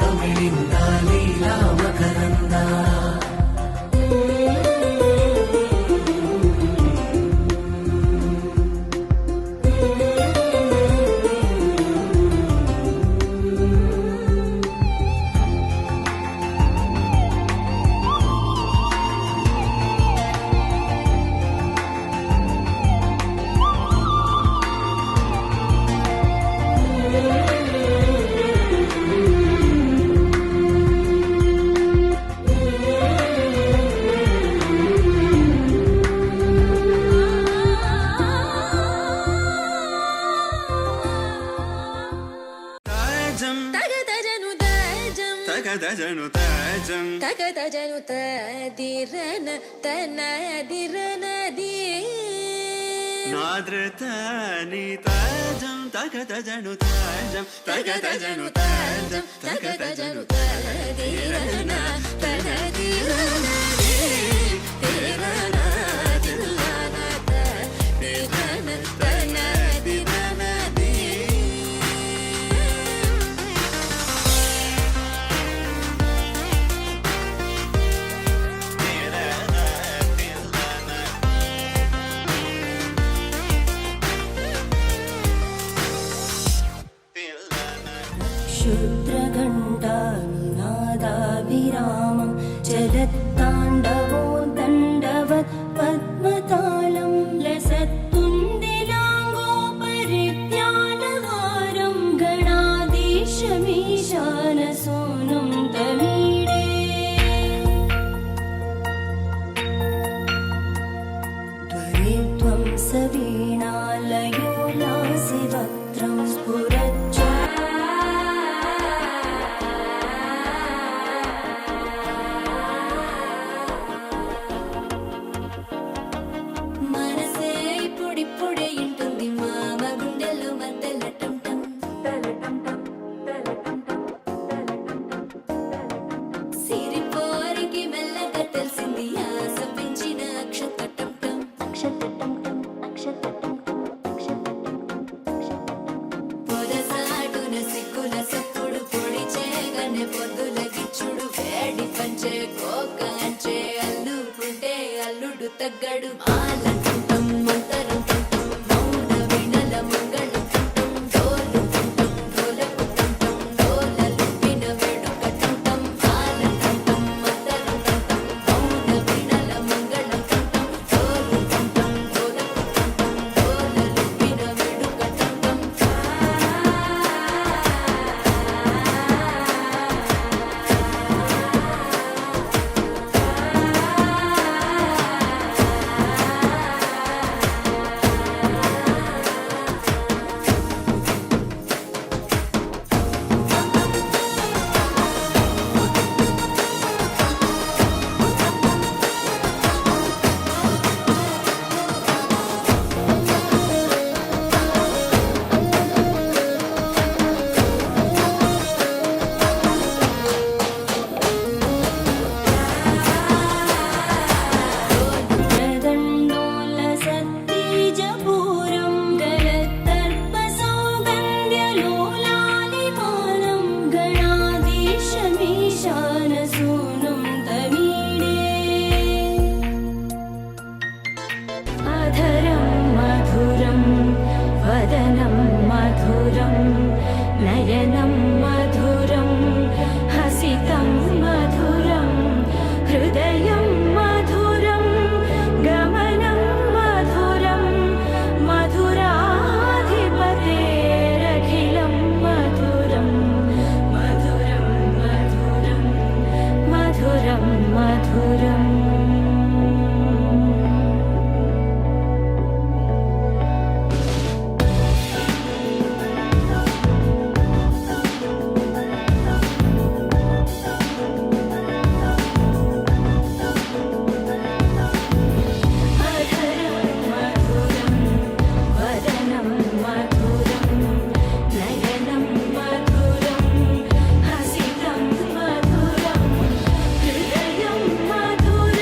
ತಮಿಳಿಂದ ಲೀಲಾ ಮಕರಂದ क्षुद्रघण्टानिनादाभिरामं चलत्ताण्डवो दण्डवत् पद्मतालं लसत्तुन्दिलाङ्गोपरिज्ञानहारं गणाधीशमीशानसूनुं तमीडे त्वरित्वं सवीणालयो लासिवक्त्रं स्फुरच्च తగ్గడు ఆలంటం మంతరం తంతం మౌన వినల మంగళం తంతం డోలు తంతం డోలకు తంతం డోలలు విన వేడుక తంతం ఆలంటం మంతరం తంతం మౌన వినల మంగళం తంతం డోలు తంతం డోలకు తంతం డోలలు విన వేడుక తంతం नयनं मधुरं हसितं मधुरं हृदयं मधुरं गमनं मधुरं मधुराधिपतेरखिलं मधुरं मधुरं मधुरं मधुरं मधुरम् मधुरं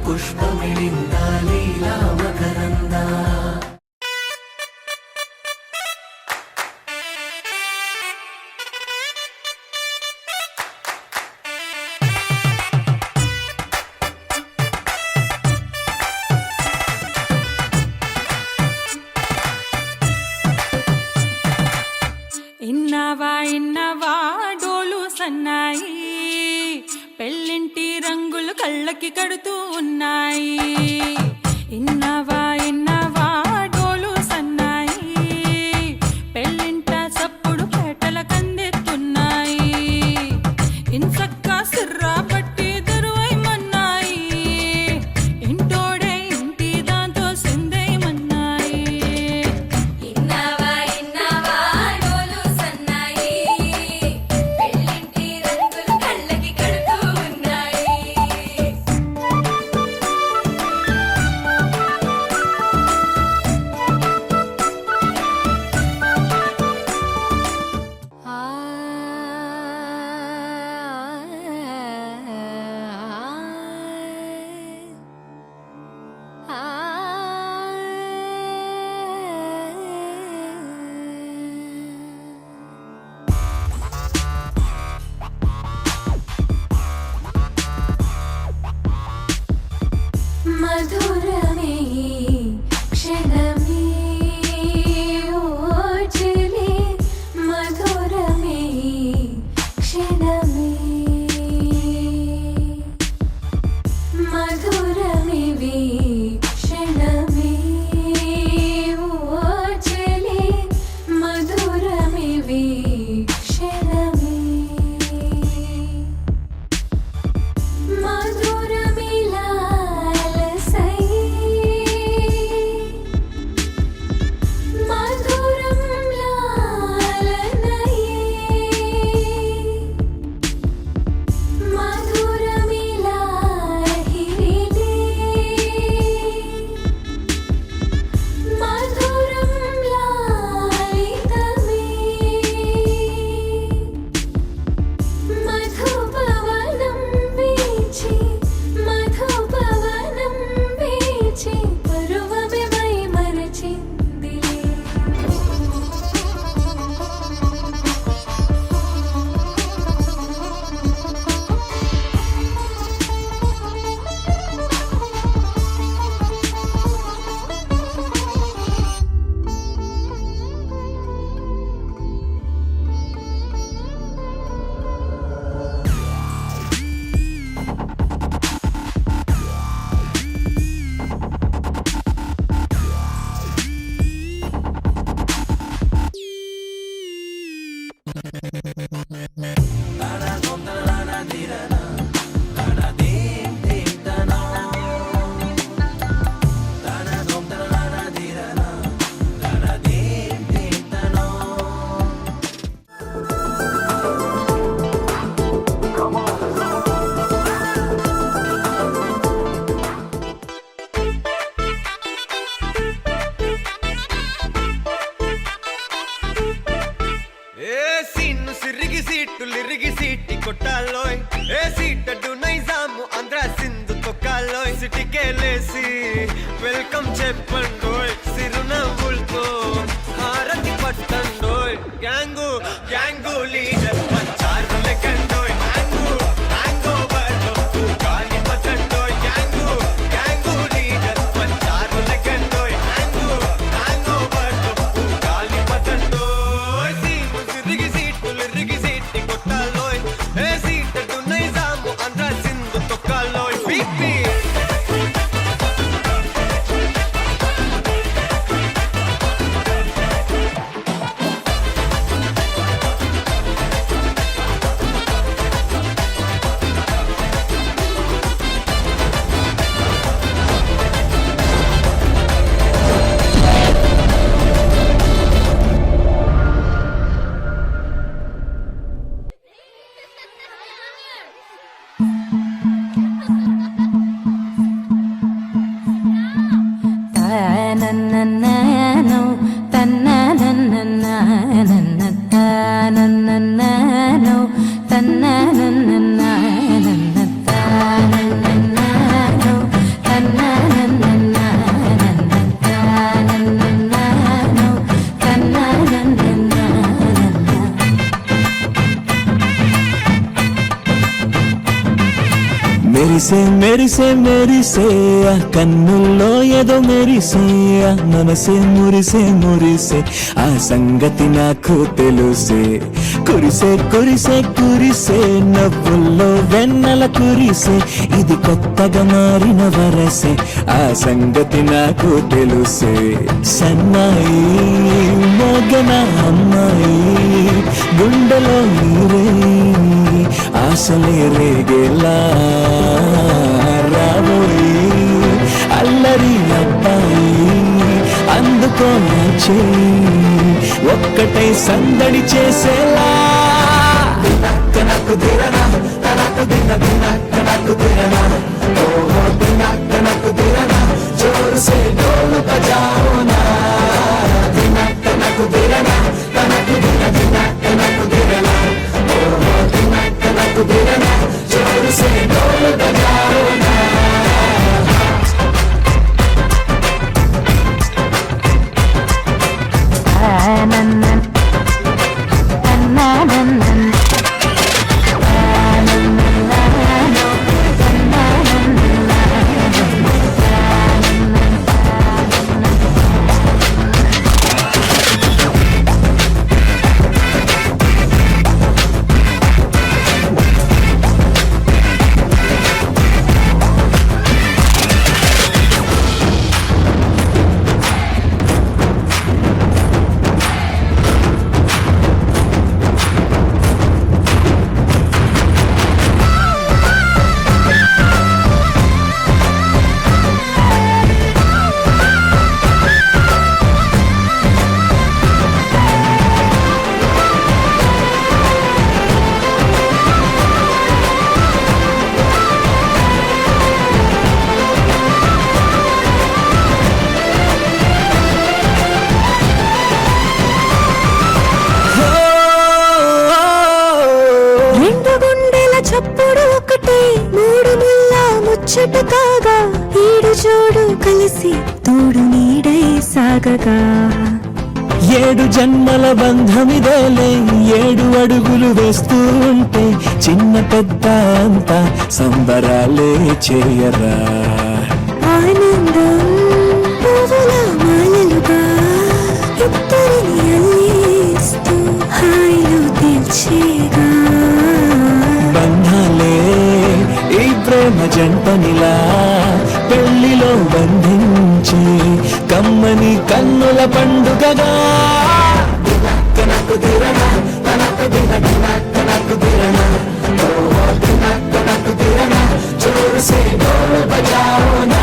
ಪುಷ್ಪಮಿಳಿಂದ ಲೀಲಾ ಮಕರಂದ ఇన్నవా డోలు సన్నాయి పెళ్ళింటి రంగులు కళ్ళకి కడుతూ ఉన్నాయి. ఇన్నవా డోలు సన్నాయి పెళ్ళింట చప్పుడు పేటల కందెత్తున్నాయి. ఇన్సక్క సిర్రా పట్టి దరువైమన్నాయి ఇంటోడే ఇంటి దాంతో సిందేయమన్నాయి. ఇన్నవా డోలు సన్నాయి పెళ్ళింటి రంగులు కళ్ళకి కడుతూ ఉన్నాయి. మధురమే క్షణమే ఓజలే మధురమే క్షణమే మధురమే క్షణమే ఓజలే మధురమే క్షణమే మధురమిలా సీటులిరిగి సీటి కొట్టాలోయ్ ఏ సీటడు నైజాము ఆంధ్ర సింధు తొక్కాలోయ్ సిటికేలేసి వెల్కమ్ చెప్పండోయ్ సిరునవ్వులతో హారతి పట్టండోయ్ గ్యాంగు గ్యాంగు లీడర్ పంచారు లెక్కండోయ్ హ్యాంగు హ్యాంగ్ ఓవర్ గాలి పట్టండోయ్ గ్యాంగు గ్యాంగు లీడర్ పంచారు లెక్కండోయ్ హ్యాంగు హ్యాంగ్ ఓవర్ గాలి పట్టండోయ్ సీము సిరిగి సీటులిరిగి సీటి కొట్టాలోయ్ ఏ సీటడు నైజాము ఆంధ్ర సింధు తొక్కాలోయ్ బీపీ మెరిసే మెరిసే మెరిసే ఆ కన్నుల్లో ఏదో మెరిసే ఆ మనసే మురిసే మురిసే ఆ సంగతి నాకు తెలుసే కురిసే కురిసే కురిసే నవ్వుల్లో వెన్నెల కురిసే ఇది కొత్తగా మారిన వరసే ఆ సంగతి నాకు తెలుసే సన్నాయి మోగన అమ్మాయి గుండెలో నీరే ఆశలే రేగేలా రాబోయి అల్లరి అబ్బాయి అందుకో నా చేయి ఒక్కటై సందడి చేసేలా తనకు దిరనా తనకు దిన తనకు దిరనా ఓహో తనకు దిరనా జోరు సే డోలు బజాओ నా తనకు దిరనా తనకు దిన తనకు దిరనా ఓహో తనకు దిరనా జోరు సే డోలు బజాओ నా ముచ్చట కాగా ఈడు చూడు కలిసి తోడు నీడై సాగగా ఏడు జన్మల బంధమిదేలే ఏడు అడుగులు వేస్తూ ఉంటే చిన్న పెద్ద అంతా సంబరాలే చేయరా ఆనందం పువ్వుల మాలలుగా ఇద్దరిని అల్లిస్తూ హాయిలో తెల్చేగా బంధాలే ఈ ప్రేమ జంటనిలా పెళ్లిలో బంధించి కమ్మని కన్నుల పండుగగా తనకు దిరనా తనకు దిన తనకు దిరనా తనకు దిరనా జోరు సే డోలు బజాओ నా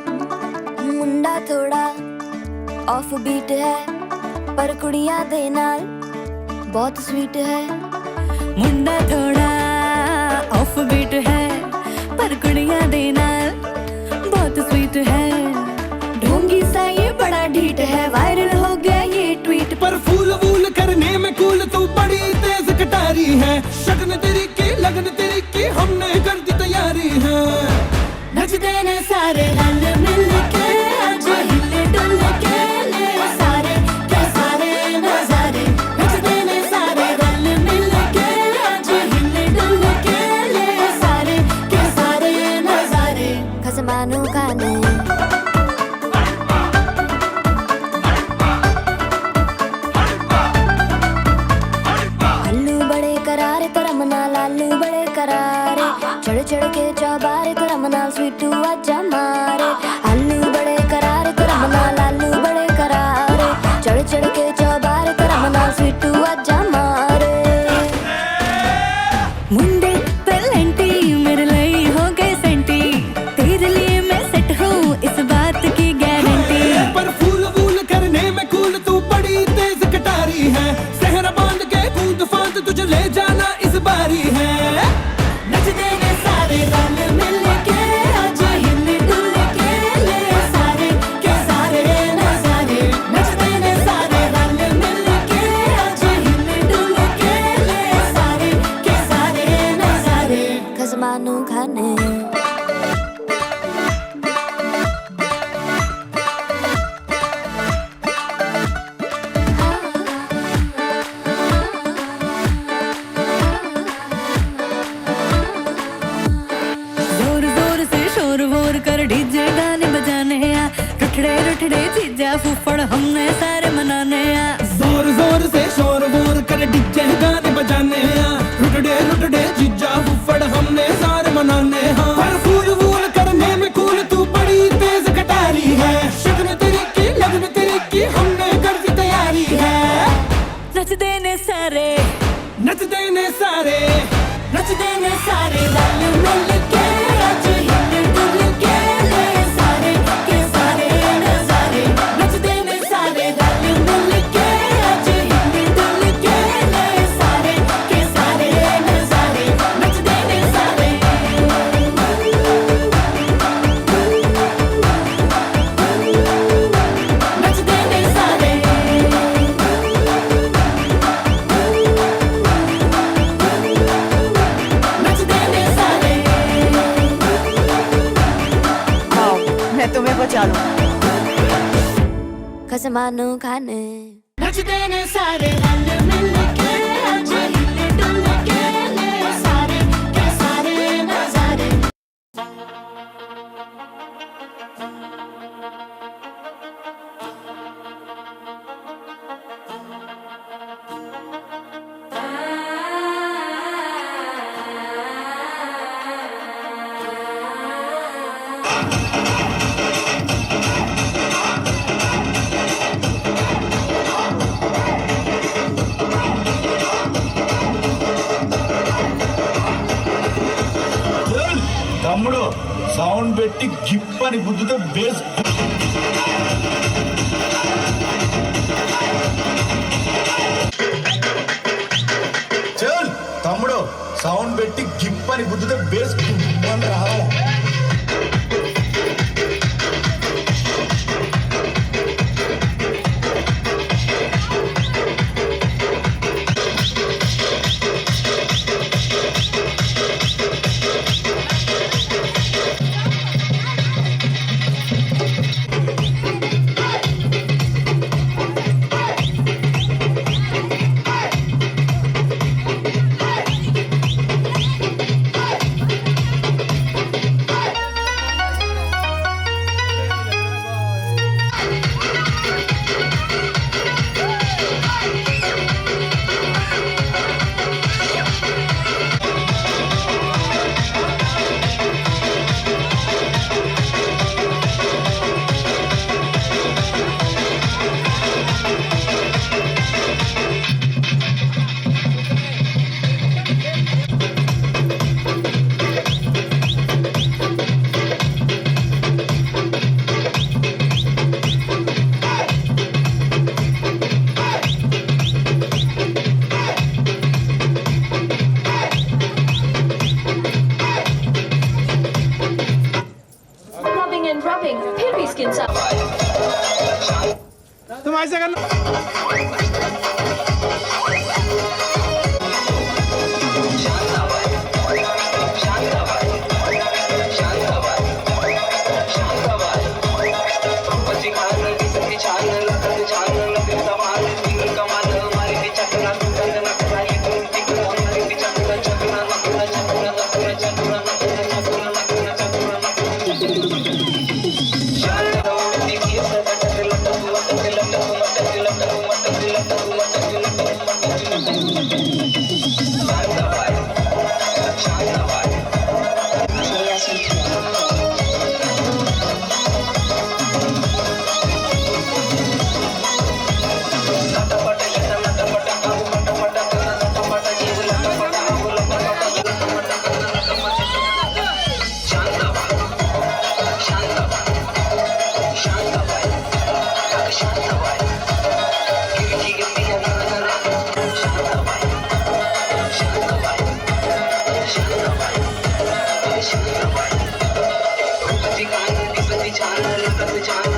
मुंडा थोड़ा ऑफ बीट है पर कुड़ियां दे नाल बहुत स्वीट है मुंडा थोड़ा ऑफ बीट है पर कुड़ियां दे नाल बहुत स्वीट है ढोंगी सा ये बड़ा ढीठ है वायरल हो गया ये ट्वीट पर फूल वूल करने में कूल तू बड़ी तेज कटारी है शगन तेरी की लगन तेरी की हमने कर दी तैयारी है नचते ने सारे रल मिल के आज हिले डुल के ले सारे जीजा फूफड़ हमने सारे मनाने आ जोर जोर से शोर वोर कर डीजे गाने बजाने लुटड़े जीजा फुफड़ हमने सारे मनाने हाँ पर फूल वूल करने में कूल तू बड़ी तेज कटारी है शगन तेरी की लगन तेरी की हमने कर दी तैयारी है नच देने सारे नच देने सारे नच देने सारे रल मिल के आज हिल डुल के ले सारे के सारे नजारे नच देने सारे रल मिल के आज हिल डुल के ले सारे के सारे नजारे नच देने सारे नच देने सारे नच देने सारे आओ मैं तुम्हें बचा लूं कसमानो खाने नच देने सारे रल मिल के आज हिल डुल के ले सारे के सारे नजारे తమ్ముడు సౌండ్ పెట్టి గిప్ అని గుద్దుతే బేస్ చల్ తమ్ముడు సౌండ్ పెట్టి గిప్ అని గుద్దుతే బేస్ అని రావాలి rubbing and rubbing फिर भी स्किन साफ तुम ऐसे करना Channel,